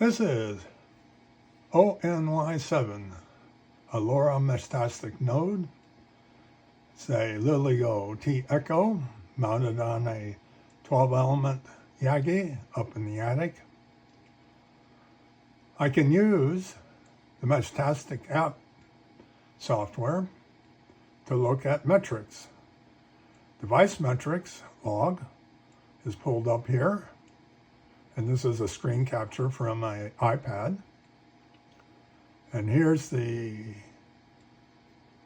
This is ONY7, a LoRa Meshtastic node. It's a LiLiGo T Echo mounted on a 12-element Yagi up in the attic. I can use the Meshtastic app software to look at metrics. Device metrics log is pulled up here, and this is a screen capture from my iPad. And here's the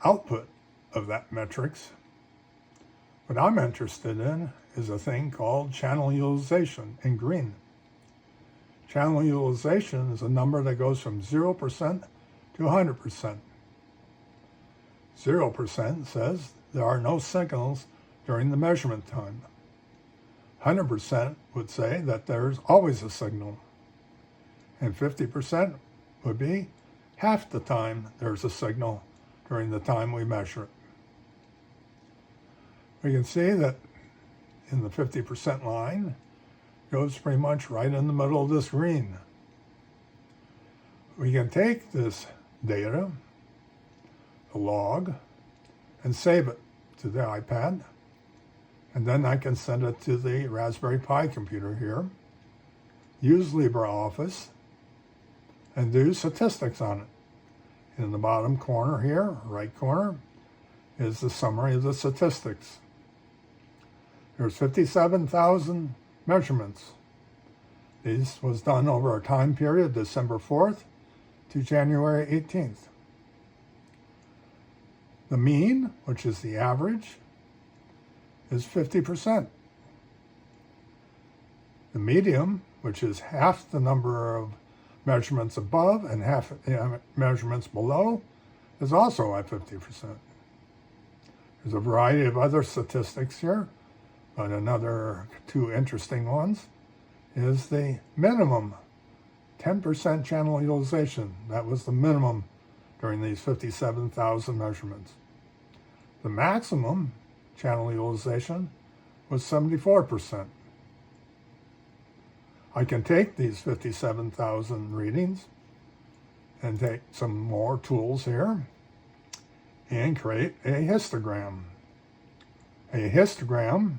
output of that metrics. What I'm interested in is a thing called channel utilization in green. Channel utilization is a number that goes from 0% to 100%. 0% says there are no signals during the measurement time. 100% would say that there's always a signal. And 50% would be half the time there's a signal during the time we measure it. We can see that in the 50% line goes pretty much right in the middle of this green. We can take this data, the log, and save it to the iPad, and then I can send it to the Raspberry Pi computer here, use LibreOffice, and do statistics on it. In the bottom corner here, right corner, is the summary of the statistics. There's 57,000 measurements. This was done over a time period, December 4th to January 18th. The mean, which is the average, is 50%. The medium, which is half the number of measurements above and half the measurements below, is also at 50%. There's a variety of other statistics here, but another two interesting ones is the minimum 10% channel utilization. That was the minimum during these 57,000 measurements. The maximum channel utilization was 74%. I can take these 57,000 readings and take some more tools here and create a histogram. A histogram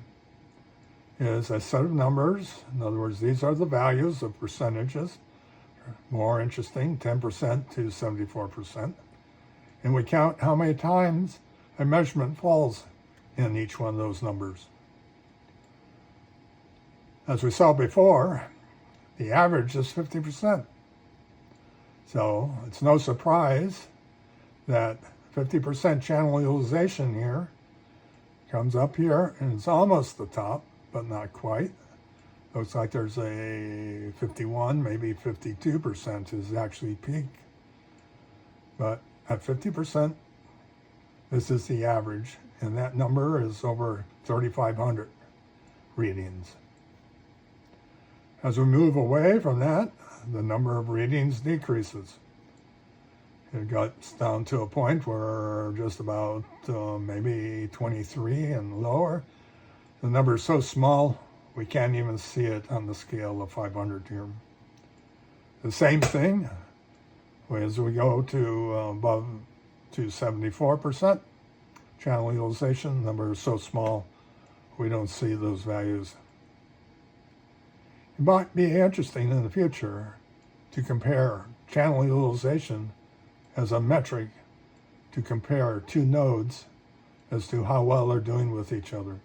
is a set of numbers. In other words, these are the values of percentages. More interesting, 10% to 74%. And we count how many times a measurement falls in each one of those numbers. As we saw before, the average is 50%. So it's no surprise that 50% channel utilization here comes up here, and it's almost the top, but not quite. Looks like there's a 51, maybe 52% is actually peak. But at 50%, this is the average, and that number is over 3,500 readings. As we move away from that, the number of readings decreases. It gets down to a point where just about maybe 23 and lower. The number is so small, we can't even see it on the scale of 500 here. The same thing as we go to above to 74%. Channel utilization, the number is so small, we don't see those values. It might be interesting in the future to compare channel utilization as a metric to compare two nodes as to how well they're doing with each other.